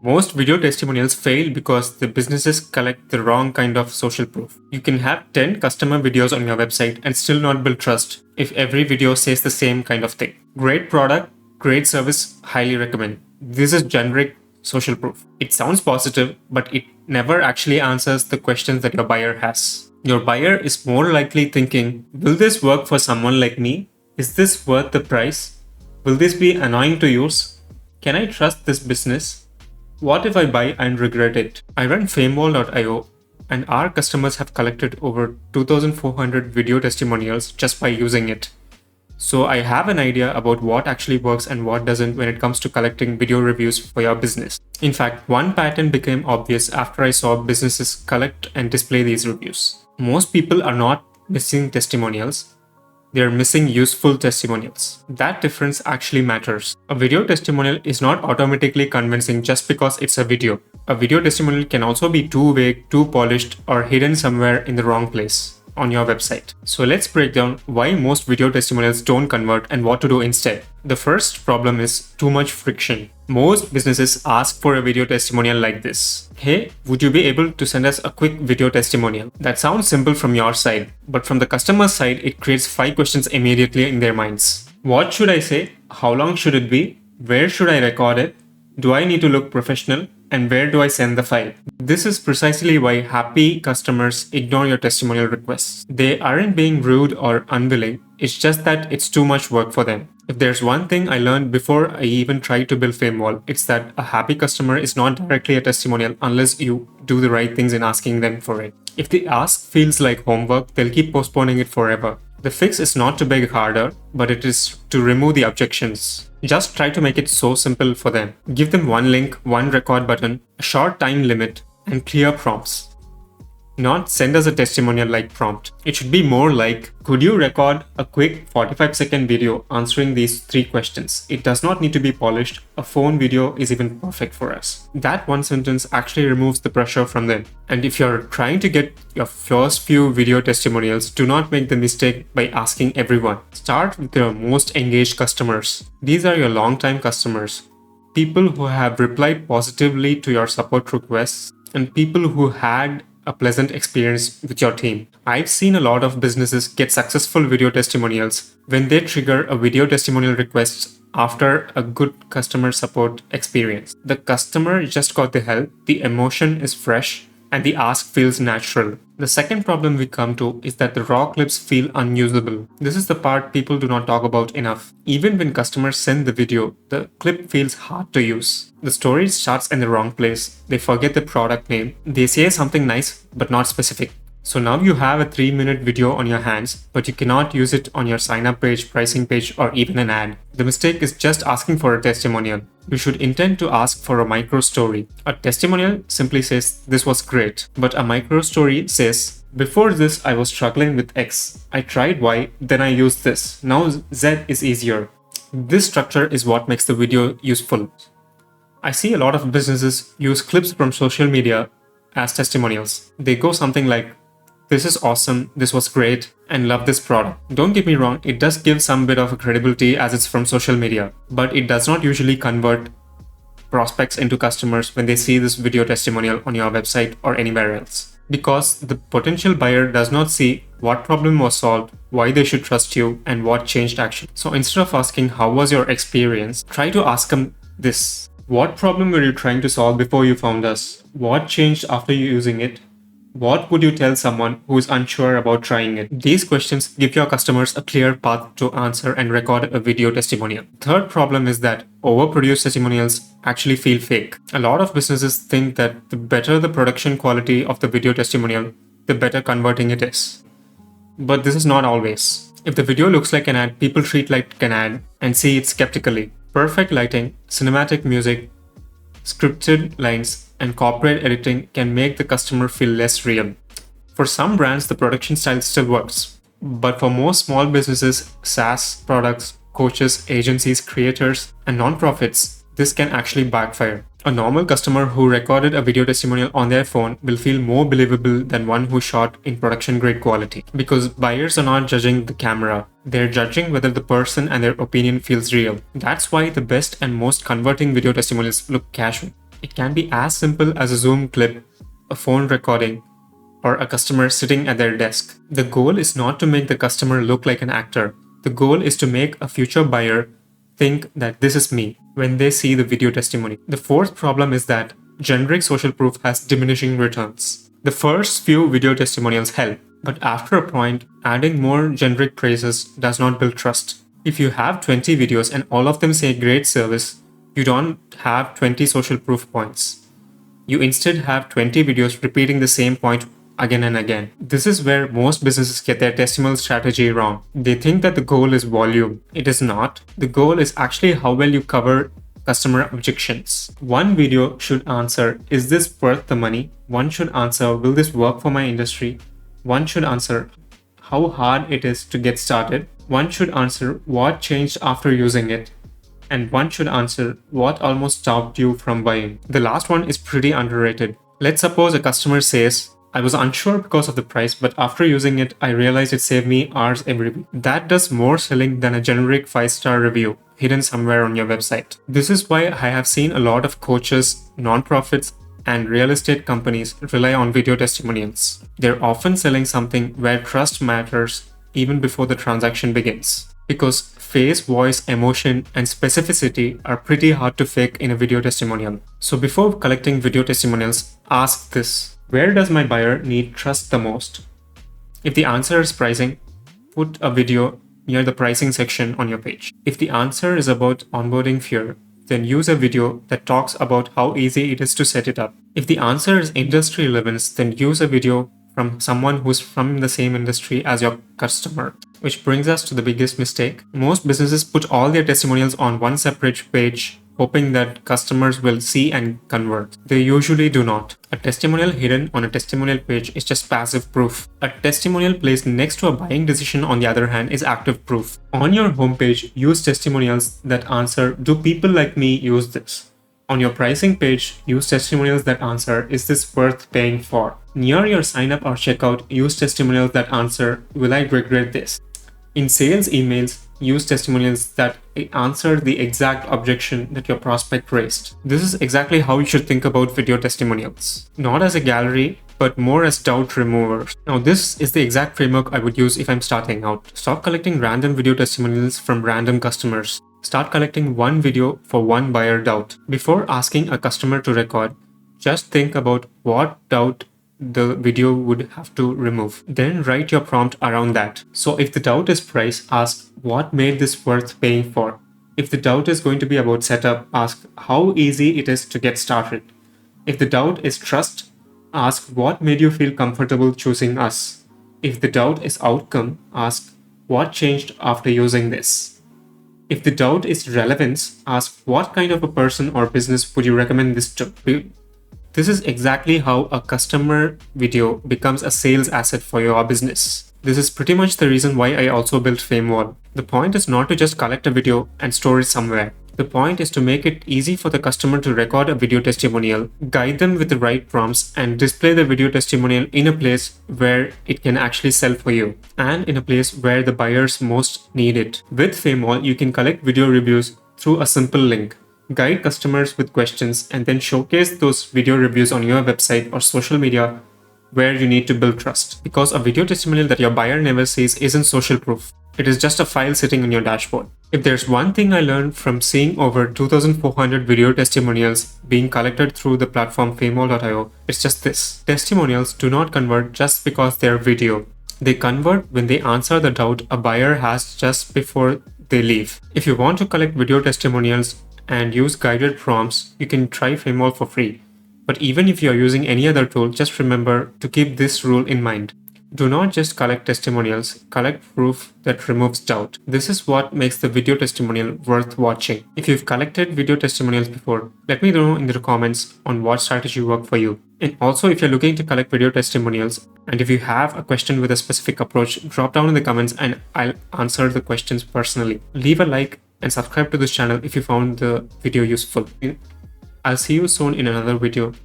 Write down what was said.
Most video testimonials fail because the businesses collect the wrong kind of social proof. You can have 10 customer videos on your website and still not build trust if every video says the same kind of thing. Great product, great service, highly recommend. This is generic social proof. It sounds positive, but it never actually answers the questions that your buyer has. Your buyer is more likely thinking, will this work for someone like me? Is this worth the price? Will this be annoying to use? Can I trust this business? What if I buy and regret it? I run Famewall.io and our customers have collected over 2,400 video testimonials just by using it. So I have an idea about what actually works and what doesn't when it comes to collecting video reviews for your business. In fact, one pattern became obvious after I saw businesses collect and display these reviews. Most people are not missing testimonials. They are missing useful testimonials. That difference actually matters. A video testimonial is not automatically convincing just because it's a video. A video testimonial can also be too vague, too polished, or hidden somewhere in the wrong place on your website. So let's break down why most video testimonials don't convert and what to do instead. The first problem is too much friction. Most businesses ask for a video testimonial like this. Hey, would you be able to send us a quick video testimonial? That sounds simple from your side, but from the customer's side, it creates 5 questions immediately in their minds. What should I say? How long should it be? Where should I record it? Do I need to look professional? And where do I send the file? This is precisely why happy customers ignore your testimonial requests. They aren't being rude or unwilling, it's just that it's too much work for them. If there's one thing I learned before I even tried to build Famewall, it's that a happy customer is not directly a testimonial unless you do the right things in asking them for it. If the ask feels like homework, they'll keep postponing it forever. The fix is not to beg harder, but it is to remove the objections. Just try to make it so simple for them. Give them one link, one record button, a short time limit, and clear prompts. Not send us a testimonial like prompt. It should be more like, could you record a quick 45-second video answering these 3 questions? It does not need to be polished. A phone video is even perfect for us. That one sentence actually removes the pressure from them. And if you're trying to get your first few video testimonials, do not make the mistake by asking everyone. Start with your most engaged customers. These are your long-time customers. People who have replied positively to your support requests and people who had a pleasant experience with your team. I've seen a lot of businesses get successful video testimonials when they trigger a video testimonial request after a good customer support experience. The customer just got the help, the emotion is fresh, and the ask feels natural. The second problem we come to is that the raw clips feel unusable. This is the part people do not talk about enough. Even when customers send the video, the clip feels hard to use. The story starts in the wrong place. They forget the product name. They say something nice, but not specific. So now you have a 3-minute video on your hands, but you cannot use it on your sign-up page, pricing page, or even an ad. The mistake is just asking for a testimonial. You should intend to ask for a micro story. A testimonial simply says, this was great. But a micro story says, before this, I was struggling with X. I tried Y, then I used this. Now Z is easier. This structure is what makes the video useful. I see a lot of businesses use clips from social media as testimonials. They go something like, this is awesome, this was great, and love this product. Don't get me wrong, it does give some bit of credibility as it's from social media, but it does not usually convert prospects into customers when they see this video testimonial on your website or anywhere else. Because the potential buyer does not see what problem was solved, why they should trust you, and what changed action. So instead of asking, how was your experience, try to ask them this. What problem were you trying to solve before you found us? What changed after you using it? What would you tell someone who is unsure about trying it? These questions give your customers a clear path to answer and record a video testimonial. Third problem is that overproduced testimonials actually feel fake. A lot of businesses think that the better the production quality of the video testimonial, the better converting it is. But this is not always. If the video looks like an ad, people treat like an ad and see it skeptically. Perfect lighting, cinematic music, scripted lines, and corporate editing can make the customer feel less real. For some brands, the production style still works. But for most small businesses, SaaS products, coaches, agencies, creators, and nonprofits, this can actually backfire. A normal customer who recorded a video testimonial on their phone will feel more believable than one who shot in production-grade quality. Because buyers are not judging the camera, they're judging whether the person and their opinion feels real. That's why the best and most converting video testimonials look casual. It can be as simple as a Zoom clip, a phone recording, or a customer sitting at their desk. The goal is not to make the customer look like an actor. The goal is to make a future buyer think that this is me when they see the video testimony. The fourth problem is that generic social proof has diminishing returns. The first few video testimonials help, but after a point, adding more generic praises does not build trust. If you have 20 videos and all of them say great service, you don't have 20 social proof points. You instead have 20 videos repeating the same point again and again. This is where most businesses get their testimonial strategy wrong. They think that the goal is volume. It is not. The goal is actually how well you cover customer objections. One video should answer, is this worth the money? One should answer, will this work for my industry? One should answer, how hard it is to get started. One should answer, what changed after using it? And one should answer, what almost stopped you from buying? The last one is pretty underrated. Let's suppose a customer says, I was unsure because of the price, but after using it, I realized it saved me hours every week. That does more selling than a generic 5-star review hidden somewhere on your website. This is why I have seen a lot of coaches, nonprofits, and real estate companies rely on video testimonials. They're often selling something where trust matters even before the transaction begins. Because face, voice, emotion, and specificity are pretty hard to fake in a video testimonial. So before collecting video testimonials, ask this. Where does my buyer need trust the most? If the answer is pricing, put a video near the pricing section on your page. If the answer is about onboarding fear, then use a video that talks about how easy it is to set it up. If the answer is industry relevance, then use a video from someone who's from the same industry as your customer. Which brings us to the biggest mistake. Most businesses put all their testimonials on one separate page, hoping that customers will see and convert. They usually do not. A testimonial hidden on a testimonial page is just passive proof. A testimonial placed next to a buying decision, on the other hand, is active proof. On your homepage, use testimonials that answer, do people like me use this? On your pricing page, use testimonials that answer, is this worth paying for? Near your sign up or checkout, use testimonials that answer, will I regret this? In sales emails, use testimonials that answer the exact objection that your prospect raised. This is exactly how you should think about video testimonials. Not as a gallery, but more as doubt removers. Now, this is the exact framework I would use if I'm starting out. Stop collecting random video testimonials from random customers. Start collecting one video for one buyer doubt. Before asking a customer to record, just think about what doubt the video would have to remove. Then write your prompt around that. So if the doubt is price, ask what made this worth paying for. If the doubt is going to be about setup, ask how easy it is to get started. If the doubt is trust, ask what made you feel comfortable choosing us. If the doubt is outcome, ask what changed after using this. If the doubt is relevance, ask what kind of a person or business would you recommend this to. This is exactly how a customer video becomes a sales asset for your business. This is pretty much the reason why I also built Famewall. The point is not to just collect a video and store it somewhere. The point is to make it easy for the customer to record a video testimonial, guide them with the right prompts, and display the video testimonial in a place where it can actually sell for you, and in a place where the buyers most need it. With Famewall, you can collect video reviews through a simple link, guide customers with questions, and then showcase those video reviews on your website or social media where you need to build trust. Because a video testimonial that your buyer never sees isn't social proof. It is just a file sitting on your dashboard. If there's one thing I learned from seeing over 2,400 video testimonials being collected through the platform Famewall.io, it's just this. Testimonials do not convert just because they're video. They convert when they answer the doubt a buyer has just before they leave. If you want to collect video testimonials and use guided prompts, you can try Famewall for free. But even if you are using any other tool, just remember to keep this rule in mind. Do not just collect testimonials, collect proof that removes doubt. This is what makes the video testimonial worth watching. If you've collected video testimonials before, let me know in the comments on what strategy worked for you. And also, if you're looking to collect video testimonials, and if you have a question with a specific approach, drop down in the comments and I'll answer the questions personally. Leave a like and subscribe to this channel if you found the video useful. I'll see you soon in another video.